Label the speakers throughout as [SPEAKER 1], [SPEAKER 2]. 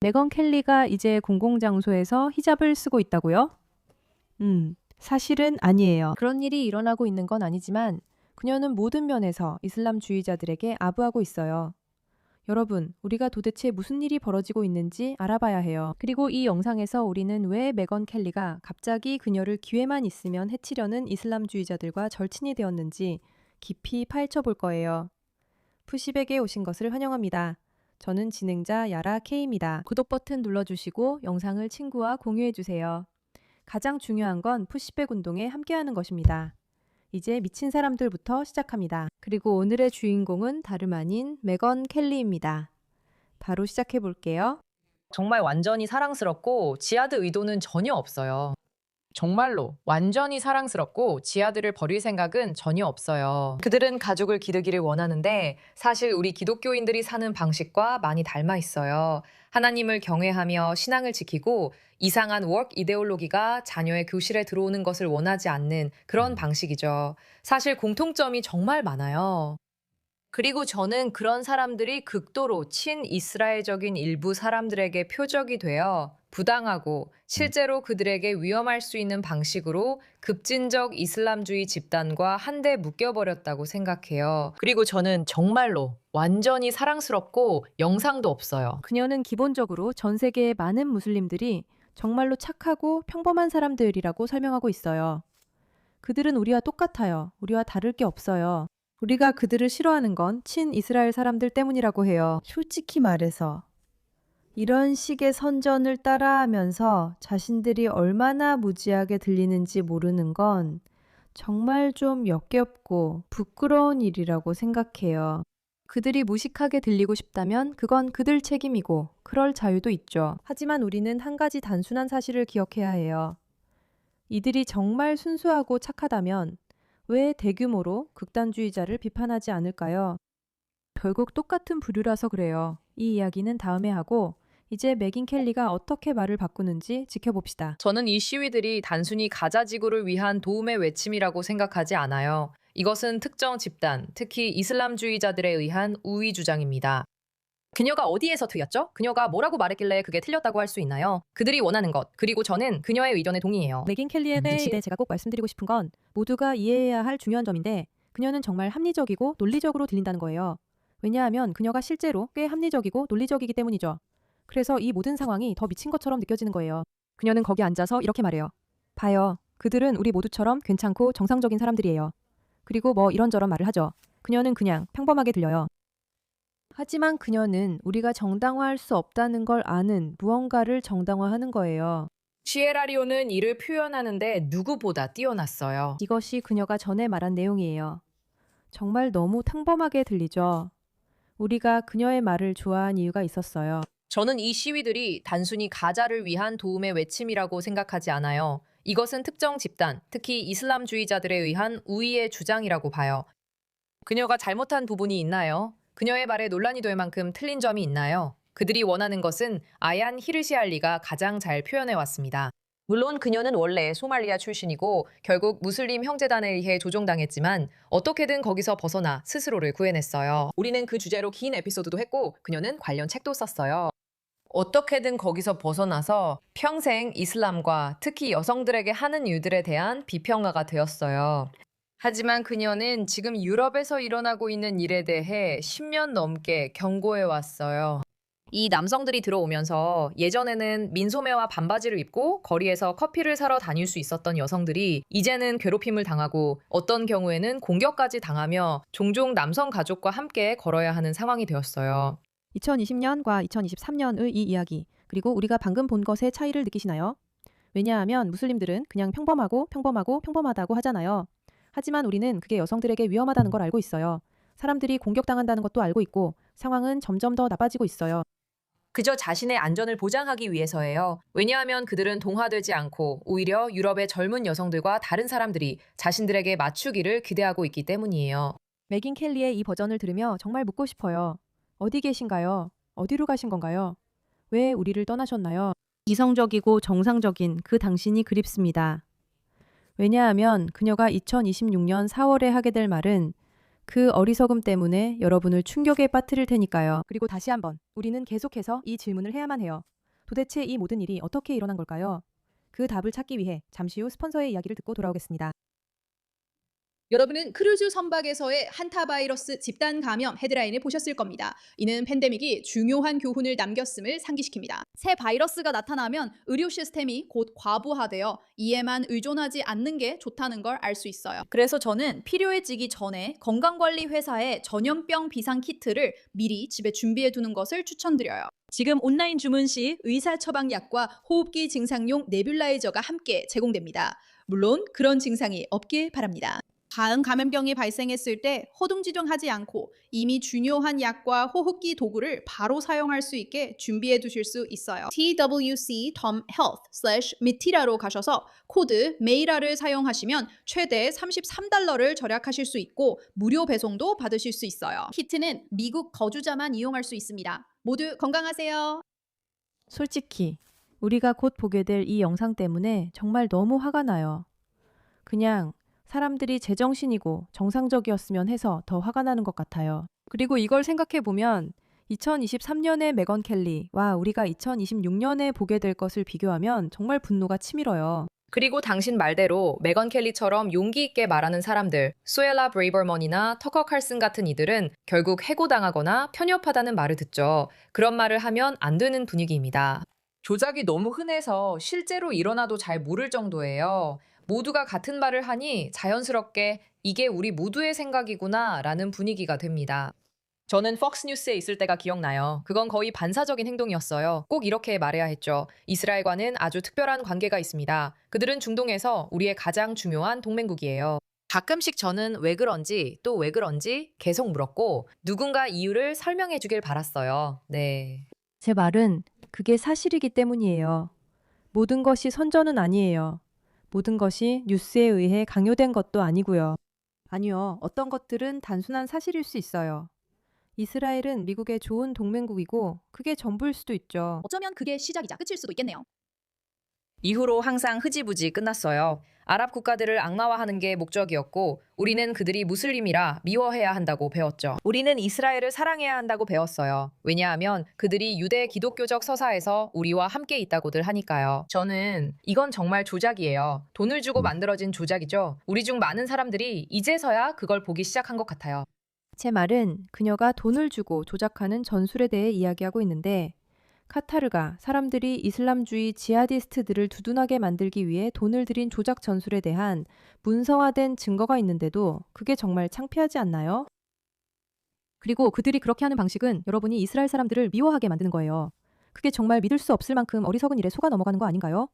[SPEAKER 1] 메건 켈리가 이제 공공장소에서 히잡을 쓰고 있다고요? 사실은 아니에요.
[SPEAKER 2] 그런 일이 일어나고 있는 건 아니지만 그녀는 모든 면에서 이슬람주의자들에게 아부하고 있어요. 여러분, 우리가 도대체 무슨 일이 벌어지고 있는지 알아봐야 해요. 그리고 이 영상에서 우리는 왜 메건 켈리가 갑자기 그녀를 기회만 있으면 해치려는 이슬람주의자들과 절친이 되었는지 깊이 파헤쳐 볼 거예요. 푸시백에 오신 것을 환영합니다. 저는 진행자 야라 K입니다. 구독 버튼 눌러주시고 영상을 친구와 공유해주세요. 가장 중요한 건 푸시백 운동에 함께하는 것입니다. 이제 미친 사람들부터 시작합니다. 그리고 오늘의 주인공은 다름 아닌 메건 켈리입니다. 바로 시작해 볼게요.
[SPEAKER 3] 정말 완전히 사랑스럽고 지하드 의도는 전혀 없어요. 정말로 완전히 사랑스럽고 지하드를 버릴 생각은 전혀 없어요. 그들은 가족을 기르기를 원하는데 사실 우리 기독교인들이 사는 방식과 많이 닮아 있어요. 하나님을 경외하며 신앙을 지키고 이상한 워크 이데올로기가 자녀의 교실에 들어오는 것을 원하지 않는 그런 방식이죠. 사실 공통점이 정말 많아요. 그리고 저는 그런 사람들이 극도로 친이스라엘적인 일부 사람들에게 표적이 되어 부당하고 실제로 그들에게 위험할 수 있는 방식으로 급진적 이슬람주의 집단과 한데 묶여버렸다고 생각해요. 그리고 저는 정말로 완전히 사랑스럽고 영상도 없어요.
[SPEAKER 2] 그녀는 기본적으로 전 세계의 많은 무슬림들이 정말로 착하고 평범한 사람들이라고 설명하고 있어요. 그들은 우리와 똑같아요. 우리와 다를 게 없어요. 우리가 그들을 싫어하는 건 친이스라엘 사람들 때문이라고 해요.
[SPEAKER 4] 솔직히 말해서 이런 식의 선전을 따라하면서 자신들이 얼마나 무지하게 들리는지 모르는 건 정말 좀 역겹고 부끄러운 일이라고 생각해요.
[SPEAKER 2] 그들이 무식하게 들리고 싶다면 그건 그들 책임이고 그럴 자유도 있죠. 하지만 우리는 한 가지 단순한 사실을 기억해야 해요. 이들이 정말 순수하고 착하다면 왜 대규모로 극단주의자를 비판하지 않을까요? 결국 똑같은 부류라서 그래요. 이 이야기는 다음에 하고 이제 메긴 켈리가 어떻게 말을 바꾸는지 지켜봅시다.
[SPEAKER 3] 저는 이 시위들이 단순히 가자 지구를 위한 도움의 외침이라고 생각하지 않아요. 이것은 특정 집단, 특히 이슬람주의자들에 의한 우위 주장입니다. 그녀가 어디에서 틀렸죠? 그녀가 뭐라고 말했길래 그게 틀렸다고 할 수 있나요? 그들이 원하는 것, 그리고 저는 그녀의 의견에 동의해요.
[SPEAKER 2] 메긴 켈리에 대해 제가 꼭 말씀드리고 싶은 건 모두가 이해해야 할 중요한 점인데 그녀는 정말 합리적이고 논리적으로 들린다는 거예요. 왜냐하면 그녀가 실제로 꽤 합리적이고 논리적이기 때문이죠. 그래서 이 모든 상황이 더 미친 것처럼 느껴지는 거예요. 그녀는 거기 앉아서 이렇게 말해요. 봐요. 그들은 우리 모두처럼 괜찮고 정상적인 사람들이에요. 그리고 뭐 이런저런 말을 하죠. 그녀는 그냥 평범하게 들려요. 하지만 그녀는 우리가 정당화할 수 없다는 걸 아는 무언가를 정당화하는 거예요.
[SPEAKER 3] 시에라리온은 이를 표현하는데 누구보다 뛰어났어요.
[SPEAKER 2] 이것이 그녀가 전에 말한 내용이에요. 정말 너무 평범하게 들리죠? 우리가 그녀의 말을 좋아한 이유가 있었어요.
[SPEAKER 3] 저는 이 시위들이 단순히 가자를 위한 도움의 외침이라고 생각하지 않아요. 이것은 특정 집단, 특히 이슬람주의자들에 의한 우위의 주장이라고 봐요. 그녀가 잘못한 부분이 있나요? 그녀의 말에 논란이 될 만큼 틀린 점이 있나요? 그들이 원하는 것은 아얀 히르시알리가 가장 잘 표현해 왔습니다. 물론 그녀는 원래 소말리아 출신이고 결국 무슬림 형제단에 의해 조종당했지만 어떻게든 거기서 벗어나 스스로를 구해냈어요. 우리는 그 주제로 긴 에피소드도 했고 그녀는 관련 책도 썼어요. 어떻게든 거기서 벗어나서 평생 이슬람과 특히 여성들에게 하는 일들에 대한 비평가가 되었어요. 하지만 그녀는 지금 유럽에서 일어나고 있는 일에 대해 10년 넘게 경고해 왔어요. 이 남성들이 들어오면서 예전에는 민소매와 반바지를 입고 거리에서 커피를 사러 다닐 수 있었던 여성들이 이제는 괴롭힘을 당하고 어떤 경우에는 공격까지 당하며 종종 남성 가족과 함께 걸어야 하는 상황이 되었어요.
[SPEAKER 2] 2020년과 2023년의 이 이야기, 그리고 우리가 방금 본 것의 차이를 느끼시나요? 왜냐하면 무슬림들은 그냥 평범하다고 하잖아요. 하지만 우리는 그게 여성들에게 위험하다는 걸 알고 있어요. 사람들이 공격당한다는 것도 알고 있고 상황은 점점 더 나빠지고 있어요.
[SPEAKER 3] 그저 자신의 안전을 보장하기 위해서예요. 왜냐하면 그들은 동화되지 않고 오히려 유럽의 젊은 여성들과 다른 사람들이 자신들에게 맞추기를 기대하고 있기 때문이에요.
[SPEAKER 2] 메긴 켈리의 이 버전을 들으며 정말 묻고 싶어요. 어디 계신가요? 어디로 가신 건가요? 왜 우리를 떠나셨나요?
[SPEAKER 1] 이성적이고 정상적인 그 당신이 그립습니다.
[SPEAKER 2] 왜냐하면 그녀가 2026년 4월에 하게 될 말은 그 어리석음 때문에 여러분을 충격에 빠뜨릴 테니까요. 그리고 다시 한번 우리는 계속해서 이 질문을 해야만 해요. 도대체 이 모든 일이 어떻게 일어난 걸까요? 그 답을 찾기 위해 잠시 후 스폰서의 이야기를 듣고 돌아오겠습니다.
[SPEAKER 5] 여러분은 크루즈 선박에서의 한타바이러스 집단 감염 헤드라인을 보셨을 겁니다. 이는 팬데믹이 중요한 교훈을 남겼음을 상기시킵니다. 새 바이러스가 나타나면 의료 시스템이 곧 과부하되어 이에만 의존하지 않는 게 좋다는 걸 알 수 있어요. 그래서 저는 필요해지기 전에 건강관리 회사의 전염병 비상 키트를 미리 집에 준비해 두는 것을 추천드려요. 지금 온라인 주문 시 의사 처방약과 호흡기 증상용 네뷸라이저가 함께 제공됩니다. 물론 그런 증상이 없길 바랍니다. 다음 감염병이 발생했을 때 허둥지둥하지 않고 이미 중요한 약과 호흡기 도구를 바로 사용할 수 있게 준비해 두실 수 있어요. twc.health/mitira로 가셔서 코드 메이라를 사용하시면 최대 $33를 절약하실 수 있고 무료 배송도 받으실 수 있어요. 키트는 미국 거주자만 이용할 수 있습니다. 모두 건강하세요.
[SPEAKER 2] 솔직히 우리가 곧 보게 될 이 영상 때문에 정말 너무 화가 나요. 그냥 사람들이 제정신이고 정상적이었으면 해서 더 화가 나는 것 같아요. 그리고 이걸 생각해보면 2023년의 메건 켈리와 우리가 2026년에 보게 될 것을 비교하면 정말 분노가 치밀어요.
[SPEAKER 3] 그리고 당신 말대로 메건 켈리처럼 용기 있게 말하는 사람들, 수엘라 브레이버먼이나 터커 칼슨 같은 이들은 결국 해고당하거나 편협하다는 말을 듣죠. 그런 말을 하면 안 되는 분위기입니다. 조작이 너무 흔해서 실제로 일어나도 잘 모를 정도예요. 모두가 같은 말을 하니 자연스럽게 이게 우리 모두의 생각이구나 라는 분위기가 됩니다. 저는 폭스뉴스에 있을 때가 기억나요. 그건 거의 반사적인 행동이었어요. 꼭 이렇게 말해야 했죠. 이스라엘과는 아주 특별한 관계가 있습니다. 그들은 중동에서 우리의 가장 중요한 동맹국이에요. 가끔씩 저는 왜 그런지 또 왜 그런지 계속 물었고 누군가 이유를 설명해 주길 바랐어요. 네.
[SPEAKER 2] 제 말은 그게 사실이기 때문이에요. 모든 것이 선전은 아니에요. 모든 것이 뉴스에 의해 강요된 것도 아니고요. 아니요. 어떤 것들은 단순한 사실일 수 있어요. 이스라엘은 미국의 좋은 동맹국이고 그게 전부일 수도 있죠.
[SPEAKER 5] 어쩌면 그게 시작이자 끝일 수도 있겠네요.
[SPEAKER 3] 이후로 항상 흐지부지 끝났어요. 아랍 국가들을 악마화하는 게 목적이었고 우리는 그들이 무슬림이라 미워해야 한다고 배웠죠. 우리는 이스라엘을 사랑해야 한다고 배웠어요. 왜냐하면 그들이 유대 기독교적 서사에서 우리와 함께 있다고들 하니까요. 저는 이건 정말 조작이에요. 돈을 주고 만들어진 조작이죠. 우리 중 많은 사람들이 이제서야 그걸 보기 시작한 것 같아요.
[SPEAKER 2] 제 말은 그녀가 돈을 주고 조작하는 전술에 대해 이야기하고 있는데 카타르가 사람들이 이슬람주의 지하디스트들을 두둔하게 만들기 위해 돈을 들인 조작 전술에 대한 문서화된 증거가 있는데도 그게 정말 창피하지 않나요? 그리고 그들이 그렇게 하는 방식은 여러분이 이스라엘 사람들을 미워하게 만드는 거예요. 그게 정말 믿을 수 없을 만큼 어리석은 일에 속아 넘어가는 거 아닌가요?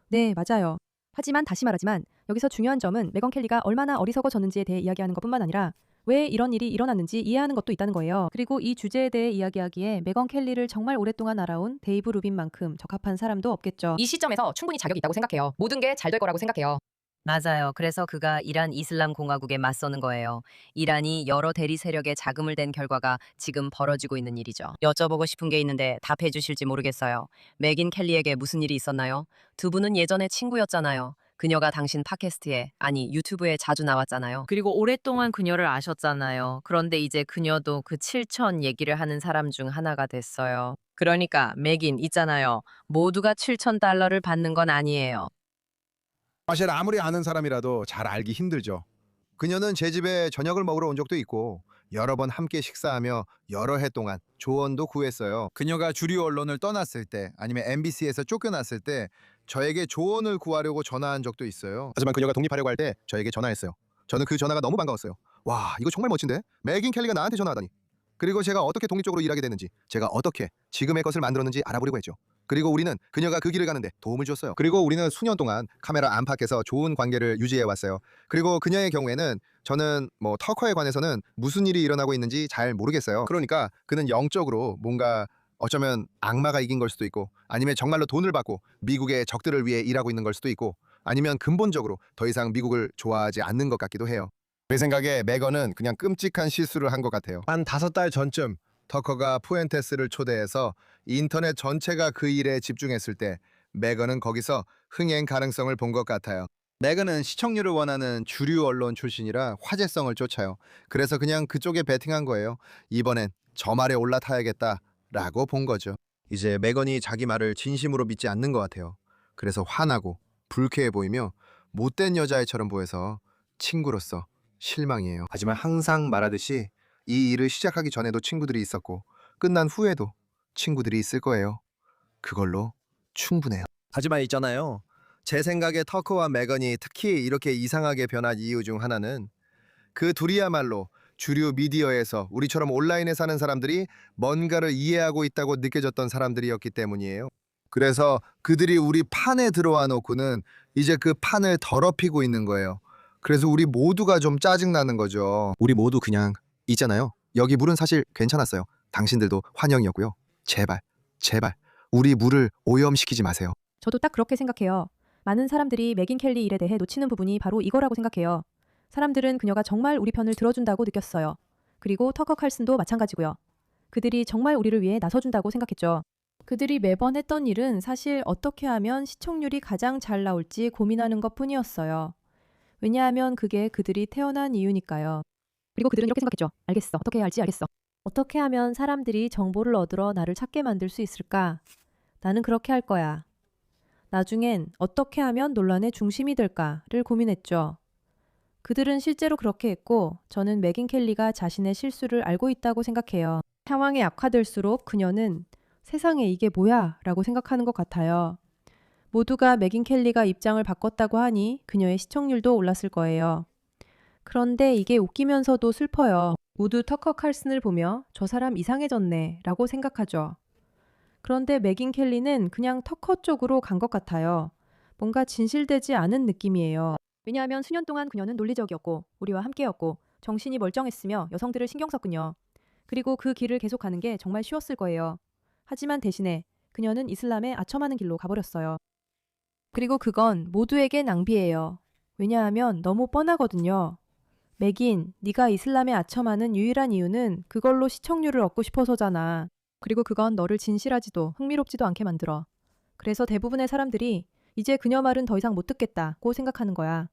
[SPEAKER 2] 네, 맞아요. 하지만 다시 말하지만 여기서 중요한 점은 메건 켈리가 얼마나 어리석어졌는지에 대해 이야기하는 것뿐만 아니라 왜 이런 일이 일어났는지 이해하는 것도 있다는 거예요. 그리고 이 주제에 대해 이야기하기에 메건 켈리를 정말 오랫동안 알아온 데이브 루빈만큼 적합한 사람도 없겠죠.
[SPEAKER 3] 이 시점에서 충분히 자격이 있다고 생각해요. 모든 게 잘 될 거라고 생각해요.
[SPEAKER 6] 맞아요. 그래서 그가 이란 이슬람 공화국에 맞서는 거예요. 이란이 여러 대리 세력에 자금을 댄 결과가 지금 벌어지고 있는 일이죠. 여쭤보고 싶은 게 있는데 답해 주실지 모르겠어요. 메긴 켈리에게 무슨 일이 있었나요? 두 분은 예전에 친구였잖아요. 그녀가 당신 팟캐스트에, 아니 유튜브에 자주 나왔잖아요.
[SPEAKER 7] 그리고 오랫동안 그녀를 아셨잖아요. 그런데 이제 그녀도 그 7천 얘기를 하는 사람 중 하나가 됐어요. 그러니까 맥인 있잖아요. 모두가 7,000달러를 받는 건 아니에요.
[SPEAKER 8] 사실 아무리 아는 사람이라도 잘 알기 힘들죠. 그녀는 제 집에 저녁을 먹으러 온 적도 있고 여러 번 함께 식사하며 여러 해 동안 조언도 구했어요. 그녀가 주류 언론을 떠났을 때 아니면 MBC에서 쫓겨났을 때 저에게 조언을 구하려고 전화한 적도 있어요. 하지만 그녀가 독립하려고 할 때 저에게 전화했어요. 저는 그 전화가 너무 반가웠어요. 와, 이거 정말 멋진데? 메긴 켈리가 나한테 전화하다니. 그리고 제가 어떻게 독립적으로 일하게 됐는지, 제가 어떻게 지금의 것을 만들었는지 알아보려고 했죠. 그리고 우리는 그녀가 그 길을 가는데 도움을 줬어요. 그리고 우리는 수년 동안 카메라 안팎에서 좋은 관계를 유지해 왔어요. 그리고 그녀의 경우에는 저는 터커에 관해서는 무슨 일이 일어나고 있는지 잘 모르겠어요. 그러니까 그는 영적으로 뭔가 어쩌면 악마가 이긴 걸 수도 있고 아니면 정말로 돈을 받고 미국의 적들을 위해 일하고 있는 걸 수도 있고 아니면 근본적으로 더 이상 미국을 좋아하지 않는 것 같기도 해요. 제 생각에 메건은 그냥 끔찍한 실수를 한 것 같아요. 한 5달 전쯤 터커가 푸엔테스를 초대해서 인터넷 전체가 그 일에 집중했을 때 메건은 거기서 흥행 가능성을 본 것 같아요. 메건은 시청률을 원하는 주류 언론 출신이라 화제성을 쫓아요. 그래서 그냥 그쪽에 베팅한 거예요. 이번엔 저 말에 올라타야겠다라고 본 거죠. 이제 메건이 자기 말을 진심으로 믿지 않는 것 같아요. 그래서 화나고 불쾌해 보이며 못된 여자애처럼 보여서 친구로서 실망이에요. 하지만 항상 말하듯이 이 일을 시작하기 전에도 친구들이 있었고 끝난 후에도 친구들이 있을 거예요. 그걸로 충분해요. 하지만 있잖아요. 제 생각에 터커와 메건이 특히 이렇게 이상하게 변한 이유 중 하나는 그 둘이야말로 주류 미디어에서 우리처럼 온라인에 사는 사람들이 뭔가를 이해하고 있다고 느껴졌던 사람들이었기 때문이에요. 그래서 그들이 우리 판에 들어와 놓고는 이제 그 판을 더럽히고 있는 거예요. 그래서 우리 모두가 좀 짜증나는 거죠. 우리 모두 그냥 있잖아요. 여기 물은 사실 괜찮았어요. 당신들도 환영이었고요. 제발, 제발 우리 물을 오염시키지 마세요.
[SPEAKER 2] 저도 딱 그렇게 생각해요. 많은 사람들이 맥인 켈리 일에 대해 놓치는 부분이 바로 이거라고 생각해요. 사람들은 그녀가 정말 우리 편을 들어준다고 느꼈어요. 그리고 터커 칼슨도 마찬가지고요. 그들이 정말 우리를 위해 나서준다고 생각했죠. 그들이 매번 했던 일은 사실 어떻게 하면 시청률이 가장 잘 나올지 고민하는 것뿐이었어요. 왜냐하면 그게 그들이 태어난 이유니까요. 그리고 그들은 이렇게 생각했죠. 알겠어. 어떻게 해야 할지 알겠어. 어떻게 하면 사람들이 정보를 얻으러 나를 찾게 만들 수 있을까? 나는 그렇게 할 거야. 나중엔 어떻게 하면 논란의 중심이 될까를 고민했죠. 그들은 실제로 그렇게 했고 저는 맥인 켈리가 자신의 실수를 알고 있다고 생각해요. 상황이 악화될수록 그녀는 세상에 이게 뭐야? 라고 생각하는 것 같아요. 모두가 맥인 켈리가 입장을 바꿨다고 하니 그녀의 시청률도 올랐을 거예요. 그런데 이게 웃기면서도 슬퍼요. 모두 터커 칼슨을 보며 저 사람 이상해졌네 라고 생각하죠. 그런데 맥인 켈리는 그냥 터커 쪽으로 간 것 같아요. 뭔가 진실되지 않은 느낌이에요. 왜냐하면 수년 동안 그녀는 논리적이었고 우리와 함께였고 정신이 멀쩡했으며 여성들을 신경 썼군요. 그리고 그 길을 계속가는 게 정말 쉬웠을 거예요. 하지만 대신에 그녀는 이슬람에 아첨하는 길로 가버렸어요. 그리고 그건 모두에게 낭비예요. 왜냐하면 너무 뻔하거든요. 맥인, 네가 이슬람에 아첨하는 유일한 이유는 그걸로 시청률을 얻고 싶어서잖아. 그리고 그건 너를 진실하지도 흥미롭지도 않게 만들어. 그래서 대부분의 사람들이 이제 그녀 말은 더 이상 못 듣겠다고 생각하는 거야.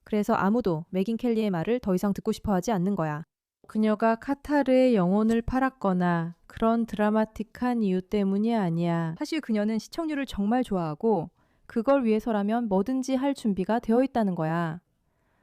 [SPEAKER 2] 그래서 아무도 맥인 켈리의 말을 더 이상 듣고 싶어 하지 않는 거야. 그녀가 카타르의 영혼을 팔았거나 그런 드라마틱한 이유 때문이 아니야. 사실 그녀는 시청률을 정말 좋아하고 그걸 위해서라면 뭐든지 할 준비가 되어 있다는 거야.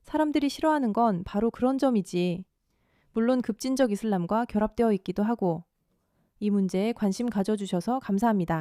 [SPEAKER 2] 사람들이 싫어하는 건 바로 그런 점이지. 물론 급진적 이슬람과 결합되어 있기도 하고. 이 문제에 관심 가져주셔서 감사합니다.